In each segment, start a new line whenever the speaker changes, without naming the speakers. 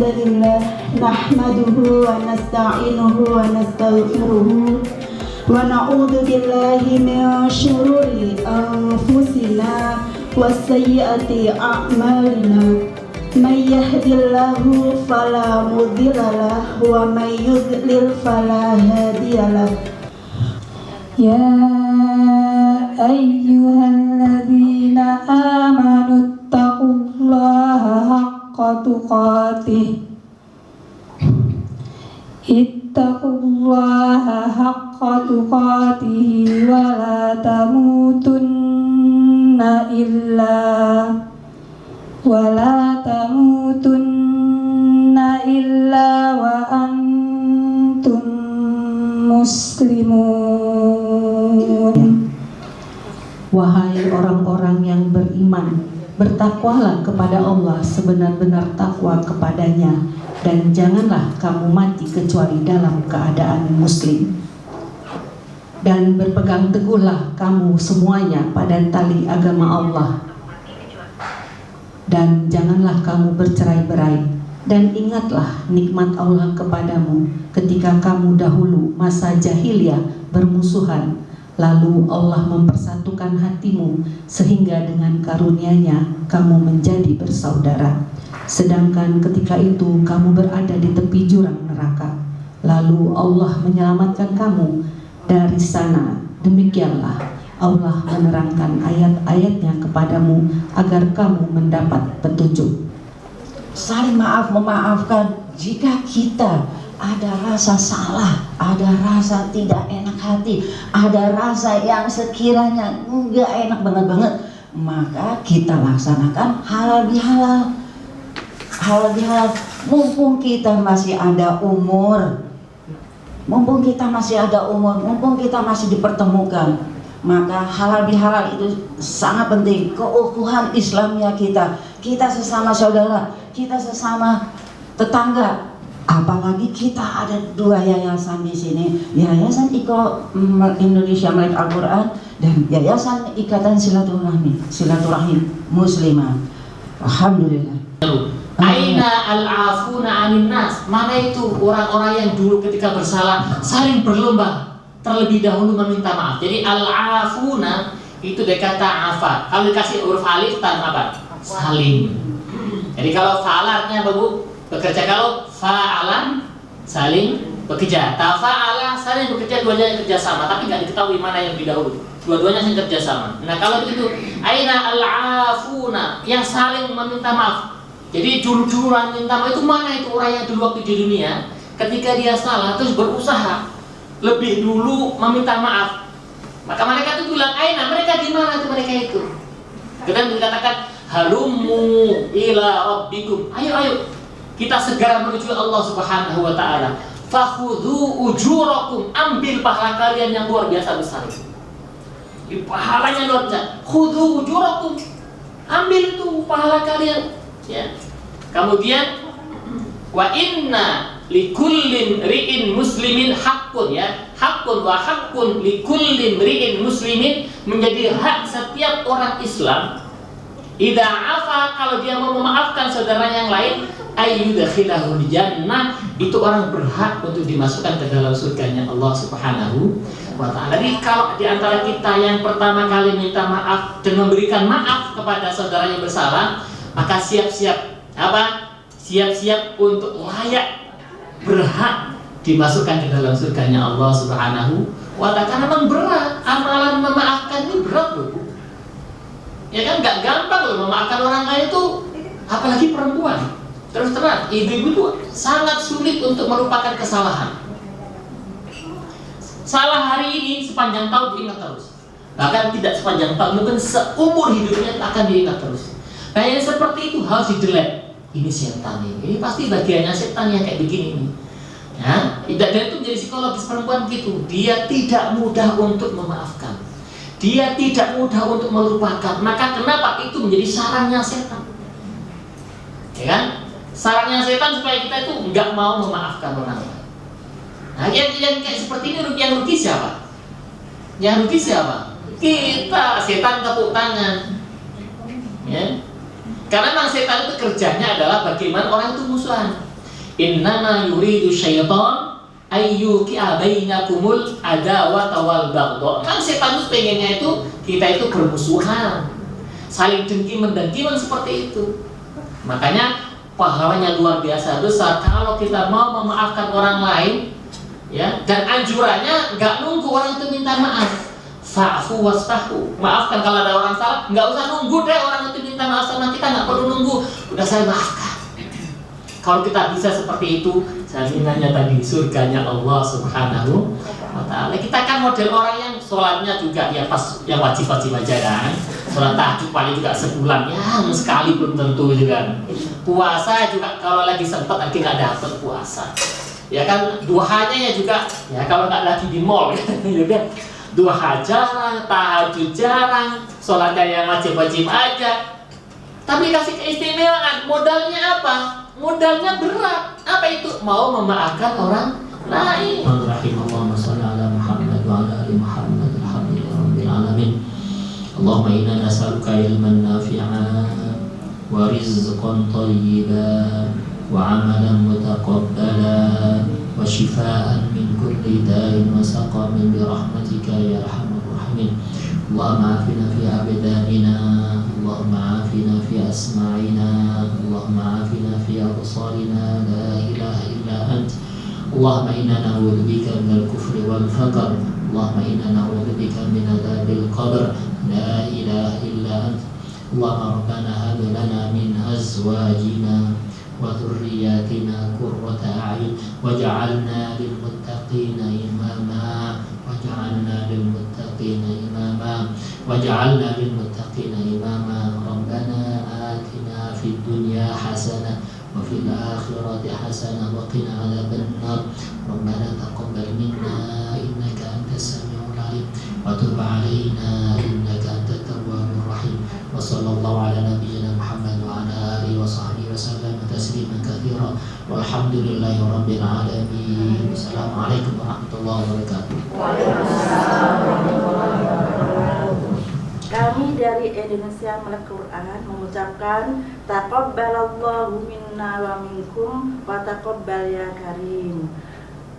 لله نحمده ونستعينه ونستغفره ونعوذ بالله من شرور أنفسنا وسيئات أعمالنا من يهد الله فلا مضل له ومن يضلل فلا هادي له يا أيها الذين آمنوا اتقوا الله حق تقاته اتقوا الله حق تقاته ولا تموتن إلا وأنتم muslimun.
Wahai orang-orang yang beriman, bertakwalah kepada Allah sebenar-benar takwa kepadanya, dan janganlah kamu mati kecuali dalam keadaan muslim. Dan berpegang teguhlah kamu semuanya pada tali agama Allah, dan janganlah kamu bercerai-berai. Dan ingatlah nikmat Allah kepadamu ketika kamu dahulu masa jahiliyah bermusuhan, lalu Allah mempersatukan hatimu sehingga dengan karunia-Nya kamu menjadi bersaudara. Sedangkan ketika itu kamu berada di tepi jurang neraka, lalu Allah menyelamatkan kamu dari sana. Demikianlah Allah menerangkan ayat-ayatnya kepadamu agar kamu mendapat petunjuk.
Saling maaf memaafkan jika kita ada rasa salah, ada rasa tidak enak hati, ada rasa yang sekiranya enggak enak banget, maka kita laksanakan halal bihalal. Halal bihalal, mumpung kita masih ada umur, mumpung kita masih dipertemukan, maka halal bihalal itu sangat penting. Keutuhan Islamnya kita sesama saudara, kita sesama tetangga. Apalagi kita ada dua yayasan di sini, Yayasan Indonesia Melek Al-Quran dan Yayasan Ikatan Silaturahim Muslimah. Alhamdulillah.
Aina al-afuna anin nas. Mana itu orang-orang yang dulu ketika bersalah saling berlomba terlebih dahulu meminta maaf. Jadi al-afuna itu dari kata afa. Kalau dikasih huruf alif tanpa apa? Saling. Jadi kalau fa'alatnya bekerja, kalau fa'alan saling bekerja, tafa'ala saling bekerja, dua-duanya kerja sama, tapi nggak diketahui mana yang lebih dahulu. Dua-duanya saling kerja sama. Nah kalau begitu, aina al-afuna, yang saling meminta maaf. Jadi dulu-duluan minta maaf itu mana itu orang yang dulu waktu di dunia, ketika dia salah terus berusaha lebih dulu meminta maaf. Maka mereka itu bilang, aina, mereka di mana itu mereka itu? Kemudian dikatakan, halumu ila rabbikum. Ayo, kita segera menuju Allah Subhanahu wa taala. Fakhudhu ujurakum, ambil pahala kalian yang luar biasa besar. Di pahalanya luar biasa. Khudhu ujurakum, ambil itu pahala kalian. Ya. Kemudian wa inna likullin ri'in muslimin haqqun, ya. Haqqun wa haqqun likullin ri'in muslimin, menjadi hak setiap orang Islam. Idza afa, kalau dia mau memaafkan saudara yang lain, ayyudkhilahul jannah, itu orang berhak untuk dimasukkan ke dalam surganya Allah Subhanahu wa taala. Jadi kalau di antara kita yang pertama kali minta maaf dan memberikan maaf kepada saudara yang bersalah, maka siap-siap untuk layak berhak dimasukkan ke dalam surganya Allah Subhanahu wa taala. Karena memang berat, amalan memaafkan ini berat loh. Ya kan, nggak gampang loh memaafkan orang lain itu, apalagi perempuan. Terus terang, ibu-ibu itu sangat sulit untuk melupakan kesalahan. Salah hari ini sepanjang tahun diingat terus. Bahkan tidak sepanjang tahun, mungkin seumur hidupnya akan diingat terus. Nah yang seperti itu harus di-delete. Ini setan ini pasti bagiannya setan yang kayak begini nih. Ya, dan itu menjadi psikologis perempuan gitu. Dia tidak mudah untuk memaafkan. Dia tidak mudah untuk melupakan. Maka kenapa itu menjadi sarangnya setan? Ya kan? Sarangnya setan supaya kita itu nggak mau memaafkan orang lain. Nah, yang kayak seperti ini yang rugi siapa? Yang rugi siapa? Kita, setan tepuk tangan. Ya. Karena memang setan itu kerjanya adalah bagaimana orang itu musuhan. Innama yuridu syaitan ayyuqi'a bainakumul adawata wal baghdha. Kan setan itu pengennya itu kita itu bermusuhan, saling dengki-mendengki seperti itu. Makanya pahalanya luar biasa besar kalau kita mau memaafkan orang lain, ya. Dan anjurannya nggak nunggu orang itu minta maaf. Fa'fu wasfahu. Maafkan kalau ada orang salah, nggak usah nunggu deh orang itu minta maaf sama kita, nggak perlu nunggu. Udah saya maafkan. Kalau kita bisa seperti itu, jaminannya tadi surganya Allah Subhanahu wa Ta'ala. Kita kan model orang yang sholatnya juga ya pas yang wajib-wajib aja kan. Sholat tahajud paling juga sebulan ya sekali belum tentu juga. Puasa juga kalau lagi sempat lagi nggak dapet puasa. Ya kan duhanya ya juga ya kalau nggak lagi di mall gitu kan. Duha jarang, tahajud jarang, sholatnya yang wajib-wajib aja. Tapi kasih keistimewaan, modalnya apa? Modalnya berat. Apa itu? Mau memaafkan orang lain. Allahumma shalli ala Muhammad wa ala ali Muhammad alhamdulillahirabbil alamin. Allahumma inna nas'aluka ilman nafi'an wa rizqan thayyiban wa 'amalan mutaqabbalan wa shifaa'an min kulli da'in wa saqamin bi rahmatika ya arhamar rahimin. Allahumma afina fi abdanina, Allahumma afina fi asma'ina, Allahumma afina fi absarina, la ilaha illa ant. Allahumma inna na'udzu bika minal kufri wal faqr, Allahumma inna na'udzu bika min adzabil qabr, la ilaha illa ant. Allahumma rabbana hab lana min azwajina wa dhurriyyatina qurrata a'yun waj'alna lil muttaqina imama waj'alna lil muttaqina imama waj'alna lil muttaqina imama. Rabbana atina fid dunya hasanah wa fil akhirati hasanah wa qina adzaban nar. Rabbana taqabbal minna innaka antas samiul alim wa tub 'alaina innaka antat tawwabur rahim. Wa sallallahu ala nabiyyina Muhammad wa ala alihi wa sahbihi wa sallam tasliman katsira walhamdulillahi rabbil alamin. Assalamualaikum warahmatullahi wabarakatuh.
Kami dari Indonesia Melek Quran mengucapkan taqabbalallahu minna wa minkum wa taqabbal ya karim.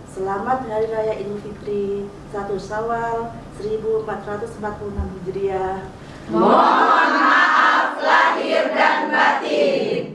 Selamat Hari Raya Idul Fitri 1 Syawal 1446 Hijriah.
Mohon maaf lahir dan batin.